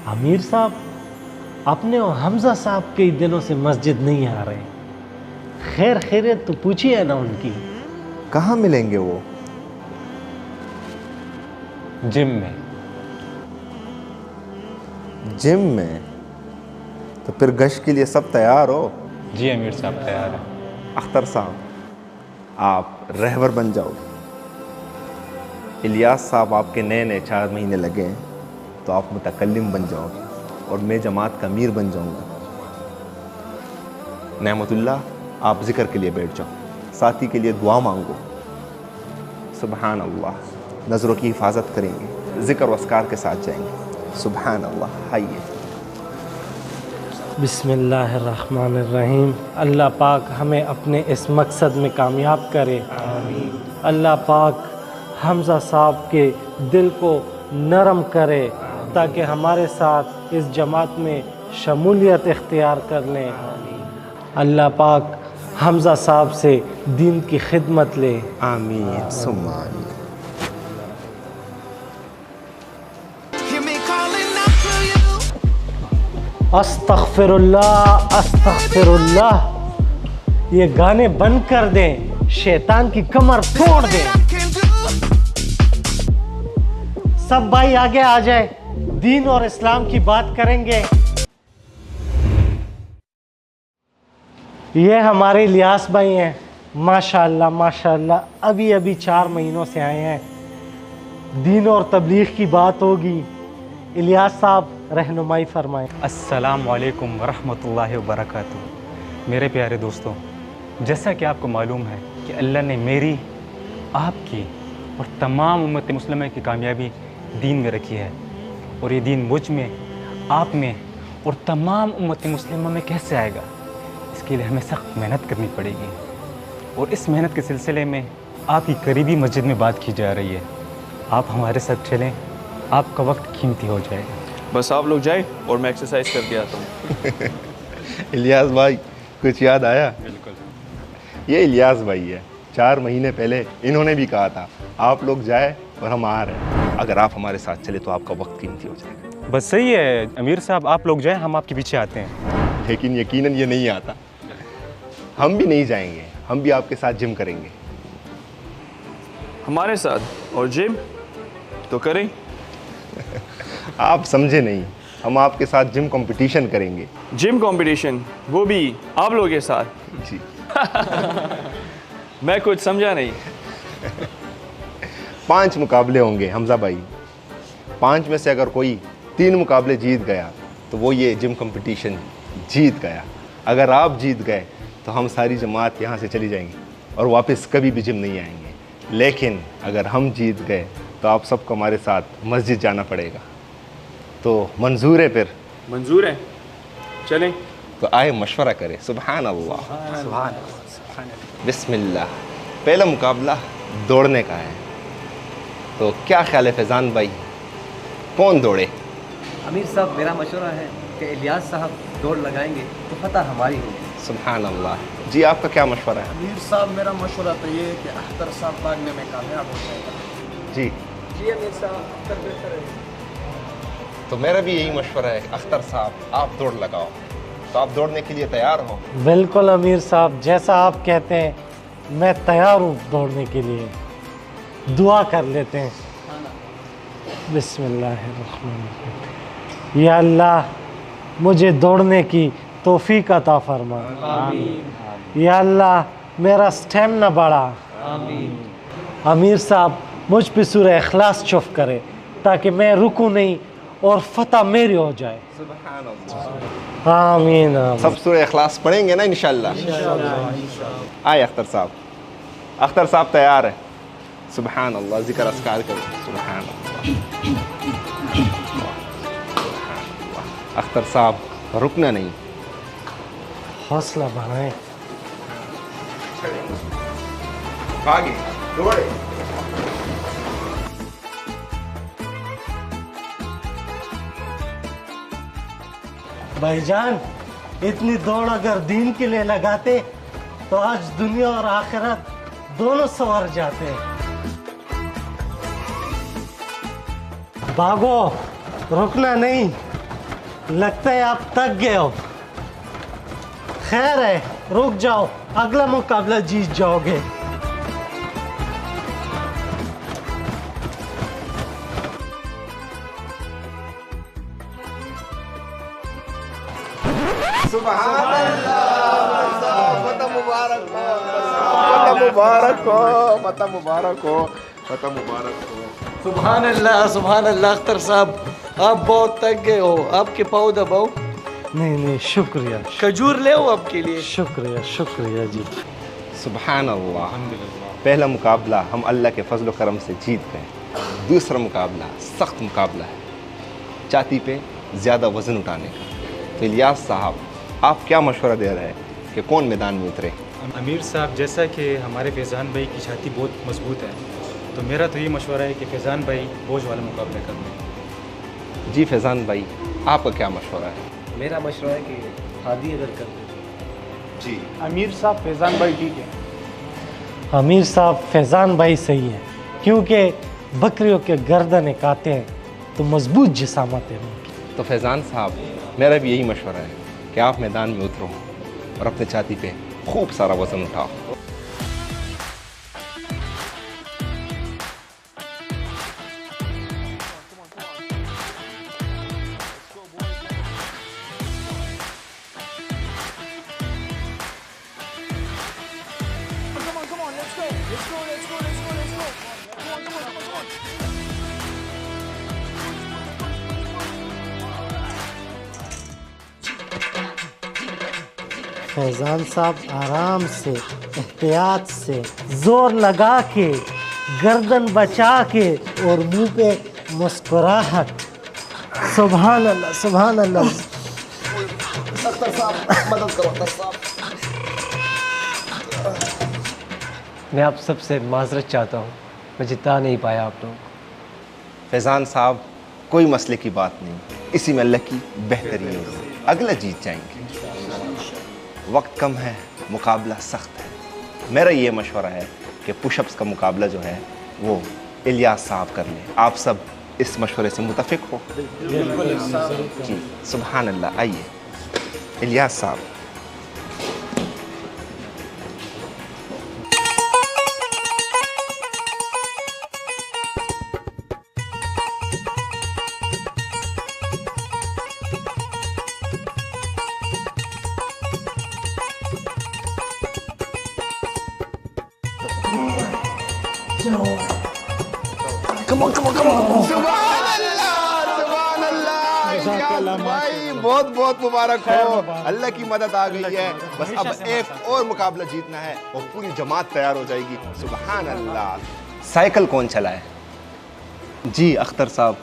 अमीर साहब, अपने और हमजा साहब कई दिनों से मस्जिद नहीं आ रहे। खैर खैरियत तो पूछी है ना उनकी। कहाँ मिलेंगे वो? जिम में। जिम में? तो फिर गश्त के लिए सब तैयार हो? जी अमीर साहब तैयार है। अख्तर साहब, आप रहबर बन जाओ। इलियास साहब आपके नए नए 4 महीने लगे हैं, तो आप मुतकल्लिम बन जाओगे और मैं जमात का अमीर बन जाऊंगा। नेमतुल्लाह, आप जिक्र के लिए बैठ जाओ, साथी के लिए दुआ मांगो। सुबहान अल्लाह, नज़रों की हिफाजत करेंगे, जिक्र वस्कार के साथ जाएंगे। सुबहान अल्लाह। आइए। बिस्मिल्लाहिर्रहमानिर्रहीम। अल्लाह पाक हमें अपने इस मकसद में कामयाब करे। अल्लाह पाक हमजा साहब के दिल को नरम करे ताकि हमारे साथ इस जमात में शमूलियत इख्तियार कर लें। अल्लाह पाक हमजा साहब से दीन की खिदमत ले। आमीन सुम्मा आमीन। अस्तगफिरुल्लाह अस्तगफिरुल्लाह। ये गाने बंद कर दें, शैतान की कमर तोड़ दें। सब भाई आगे आ जाए, दीन और इस्लाम की बात करेंगे। ये हमारे इलियास भाई हैं, माशाअल्लाह माशाअल्लाह, अभी अभी 4 महीनों से आए हैं। दीन और तबलीग की बात होगी। इलियास साहब रहनुमाई फरमाएं। अस्सलाम वालेकुम वरहमतुल्लाहि वबरकातुहू। मेरे प्यारे दोस्तों, जैसा कि आपको मालूम है कि अल्लाह ने मेरी, आपकी और तमाम उम्मत मुस्लिमा की कामयाबी दीन में रखी है, और ये दीन मुझ में, आप में और तमाम उम्मत मुस्लिमा में कैसे आएगा, इसके लिए हमें सख्त मेहनत करनी पड़ेगी। और इस मेहनत के सिलसिले में आपकी करीबी मस्जिद में बात की जा रही है। आप हमारे साथ चलें, आपका वक्त कीमती हो जाएगा। बस आप लोग जाए और मैं एक्सरसाइज करके आता हूँ। इलियास भाई, कुछ याद आया? बिल्कुल। ये इलियास भाई है, 4 महीने पहले इन्होंने भी कहा था आप लोग जाए और हम आ रहे हैं। अगर आप हमारे साथ चले तो आपका वक्त कीमती हो जाएगा। बस सही है अमीर साहब, आप लोग जाएं, हम आपके पीछे आते हैं। लेकिन यकीनन ये नहीं आता। हम भी नहीं जाएंगे, हम भी आपके साथ जिम करेंगे। हमारे साथ? और जिम तो करें। आप समझे नहीं, हम आपके साथ जिम कंपटीशन करेंगे। जिम कंपटीशन, वो भी आप लोगों के साथ? जी। मैं कुछ समझा नहीं। 5 मुकाबले होंगे हमजा भाई। 5 में से अगर कोई 3 मुकाबले जीत गया तो वो ये जिम कंपटीशन जीत गया। अगर आप जीत गए तो हम सारी जमात यहाँ से चली जाएंगे और वापस कभी भी जिम नहीं आएंगे। लेकिन अगर हम जीत गए तो आप सबको हमारे साथ मस्जिद जाना पड़ेगा। तो मंजूर है? फिर मंजूर है, चलें। तो आए मशवरा करें। सुभान अल्लाह, बिस्मिल्लाह। पहला मुकाबला दौड़ने का है, तो क्या ख्याल है फैज़ान भाई, कौन दौड़े? अमीर साहब, मेरा मशवरा है कि इलियास साहब दौड़ लगाएंगे तो फतह हमारी होगी। सुभान अल्लाह। जी, आपका क्या मशवरा है? अमीर साहब, मेरा मशवरा तो ये है कि अख्तर साहब भागने में कामयाब हो जाएगा। जी अमीर साहब, अख्तर बेहतर है। तो मेरा भी यही मशवरा है, अख्तर साहब आप दौड़ लगाओ। तो आप दौड़ने के लिए तैयार हो? बिल्कुल अमीर साहब, जैसा आप कहते हैं मैं तैयार हूँ दौड़ने के लिए। दुआ कर लेते हैं। बिस्मिल्लाहिर्रहमानिर्रहीम। या अल्लाह, मुझे दौड़ने की तौफीक अता फरमा। आमीन। या अल्लाह, मेरा स्टेमिना बढ़ा। आमीन। अमीर साहब, मुझ पे सूरह इखलास चुफ करे ताकि मैं रुकूं नहीं और फतह मेरी हो जाए। सुभान अल्लाह। आमीन आमीन। सब सूरह इखलास पढ़ेंगे ना इंशाल्लाह? आए अख्तर साहब। अख्तर साहब तैयार है? सुभान अल्लाह, जिक्र अस्कार करो। सुभान अल्लाह। अख्तर साहब, रुकना नहीं, हौसला बढ़ाएं। आगे दौड़े। भाईजान, इतनी दौड़ अगर दीन के लिए लगाते तो आज दुनिया और आखिरत दोनों संवर जाते। भागो, रुकना नहीं। लगता है आप थक गए हो। खैर है, रुक जाओ, अगला मुकाबला जीत जाओगे। सुभान अल्लाह अख्तर साहब, आप बहुत थक गए हो, आपके पाँव दबाओ। नहीं नहीं, शुक्रिया खजूर ले हो आपके लिए। शुक्रिया शुक्रिया जी। सुभान अल्लाह। पहला मुकाबला हम अल्लाह के फजल करम से जीत गए। दूसरा मुकाबला सख्त मुकाबला है, छाती पे ज़्यादा वज़न उठाने का। तो इलियास साहब, आप क्या मशवरा दे रहे हैं कि कौन मैदान में उतरे? अमीर साहब, जैसा कि हमारे फैज़ान भाई की छाती बहुत मजबूत है, तो मेरा तो ये मशवरा है कि फैज़ान भाई बोझ वाला मुकाबला कर लें। जी फैज़ान भाई, आपका क्या मशवरा है? मेरा मशवरा है कि हादी अगर कर दे। जी अमीर साहब, फैज़ान भाई ठीक है। अमीर साहब, फैज़ान भाई सही है, क्योंकि बकरियों के गर्दन काटे हैं तो मजबूत जिसामत है उनकी। तो फैज़ान साहब, मेरा भी यही मशवरा है कि आप मैदान में उतरो और अपने छाती पे खूब सारा वज़न उठाओ। फैज़ान साहब, आराम से, एहतियात से, जोर लगा के, गर्दन बचा के और मुंह पे मुस्कुराहट। सुभान अल्लाह, सुभान अल्लाह। मैं आप सबसे माजरत चाहता हूँ, मैं जिता नहीं पाया आप लोगों को। फैज़ान साहब, कोई मसले की बात नहीं, इसी में अल्लाह की बेहतरी है, अगला जीत जाएंगे। वक्त कम है, मुकाबला सख्त है। मेरा ये मशवरा है कि पुशअप्स का मुकाबला जो है वो इलियास साहब कर लें। आप सब इस मशवरे से मुतफिक हो? जी सुभान अल्लाह। आइए इलियास साहब। भाई बहुत बहुत मुबारक हो, अल्लाह की मदद आ गई है। बस अब एक और मुकाबला जीतना है और पूरी जमात तैयार हो जाएगी। सुभान अल्लाह। साइकिल कौन चलाए? जी अख्तर साहब।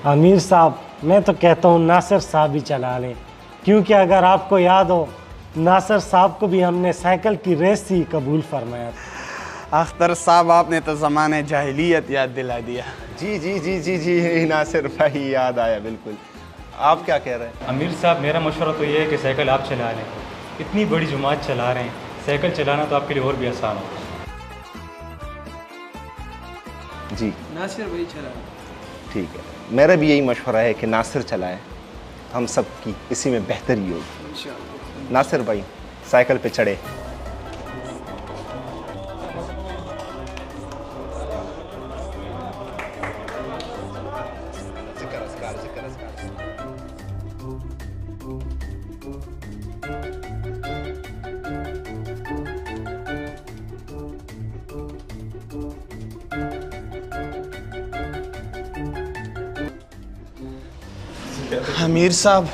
अमीर साहब, मैं तो कहता हूँ नासिर साहब ही चला लें, क्योंकि अगर आपको याद हो, नासिर साहब को भी हमने साइकिल की रेस ही कबूल फरमाया था। अख्तर साहब, आपने तो ज़माने जाहिलियत याद दिला दिया। जी जी जी जी जी नासिर भाई याद आया बिल्कुल। आप क्या कह रहे हैं? अमीर साहब, मेरा मशवरा तो ये है कि साइकिल आप चला लें। इतनी बड़ी जमात चला रहे हैं, साइकिल चलाना तो आपके लिए और भी आसान होगा। जी नासिर भाई चला। ठीक है, मेरा भी यही मशवरा है कि नासिर चलाए, हम सब की इसी में बेहतरी होगी। नासिर भाई साइकिल पे चढ़े। अमीर साहब,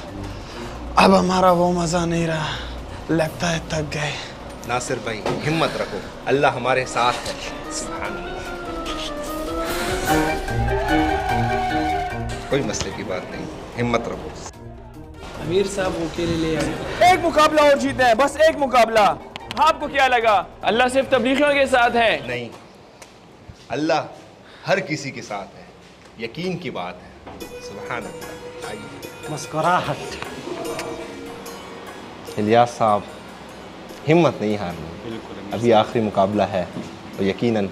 अब हमारा वो मज़ा नहीं रहा, लगता है थक गए। नासिर भाई हिम्मत रखो, अल्लाह हमारे साथ है। सुभान अल्लाह। कोई मसले की बात नहीं, हिम्मत रखो। अमीर साहब वो अकेले ले आए। एक मुकाबला और जीतना है, बस एक मुकाबला। आपको क्या लगा अल्लाह सिर्फ तबलीगियों के साथ है? नहीं, अल्लाह हर किसी के साथ है, यकीन की बात है। सुभान अल्लाह। आइए मुस्कुराहट। इलियास साहब, हिम्मत नहीं हारनी, अभी आखिरी मुकाबला है और यकीनन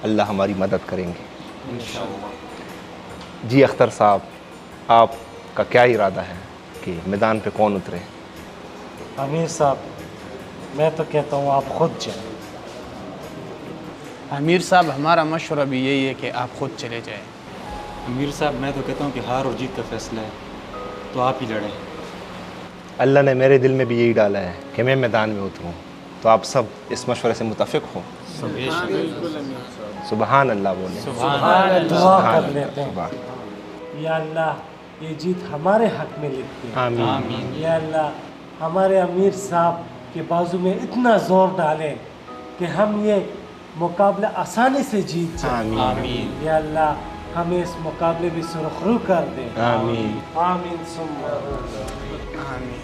अल्लाह हमारी मदद करेंगे। जी अख्तर साहब, आप का क्या इरादा है कि मैदान पे कौन उतरे? अमीर साहब, मैं तो कहता हूँ आप खुद जाएं। अमीर साहब, हमारा मशवरा भी यही है कि आप खुद चले जाएं। अमीर साहब, मैं तो कहता हूँ कि हार और जीत का फैसला है तो आप ही लड़ें। अल्लाह ने मेरे दिल में भी यही डाला है कि मैं मैदान में उतरूं, तो आप सब इस मशवरे से मुतफिक हो? सुबहान अल्लाह बोले। दुआ कर लेते हैं। या अल्लाह, ये जीत हमारे हक में लिखती है। आमीन। या अल्लाह, हमारे अमीर साहब के बाजू में इतना जोर डाले कि हम ये मुकाबला आसानी से जीत जाएं। आमीन। या अल्लाह, हमें इस मुकाबले में सुरखरू कर दे। आमीन। आमीन सुम्मा आमीन।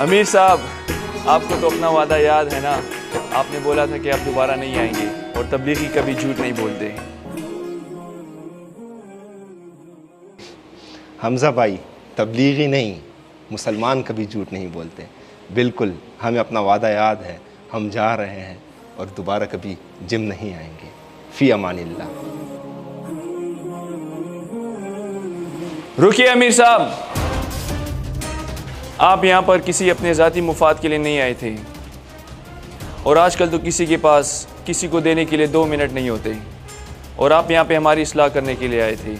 अमीर साहब, आपको तो अपना वादा याद है ना? आपने बोला था कि आप दोबारा नहीं आएंगे और तबलीगी कभी झूठ नहीं बोलते। हमजा भाई, तबलीगी नहीं, मुसलमान कभी झूठ नहीं बोलते। बिल्कुल, हमें अपना वादा याद है, हम जा रहे हैं और दोबारा कभी जिम नहीं आएंगे। फ़ी अमानिल्लाह। रुकिए अमीर साहब, आप यहाँ पर किसी अपने ज़ाती मुफाद के लिए नहीं आए थे, और आजकल तो किसी के पास किसी को देने के लिए 2 मिनट नहीं होते, और आप यहाँ पे हमारी इस्लाह करने के लिए आए थे।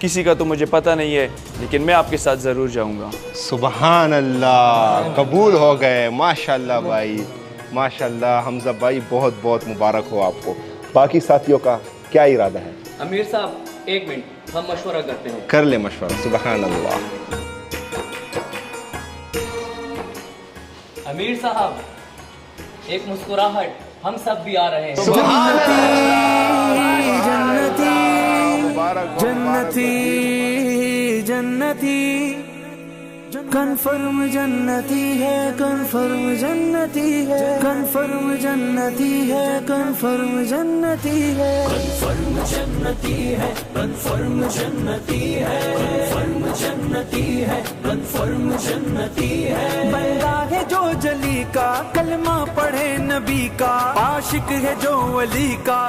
किसी का तो मुझे पता नहीं है, लेकिन मैं आपके साथ ज़रूर जाऊँगा। सुबहान अल्लाह, कबूल हो गए। माशाल्लाह भाई, माशाल्लाह। हमजा भाई, बहुत बहुत मुबारक हो आपको। बाकी साथियों का क्या इरादा है? अमीर साहब, 1 मिनट, हम मशवरा करते हैं। कर ले मशवरा। सुबहान अल्लाह। अमीर साहब, एक मुस्कुराहट, हम सब भी आ रहे हैं। जन्नती जन्नती कन्फर्म जन्नती है, कन्फर्म जन्नती है, कन्फर्म जन्नती है, कन्फर्म जन्नती है, कन्फर्म जन्नती है, कन्फर्म जन्नती है, कन्फर्म जन्नती है, कन्फर्म जन्नती है। बंदा है जो जली का, कलमा पढ़े नबी का, आशिक है जो वली का।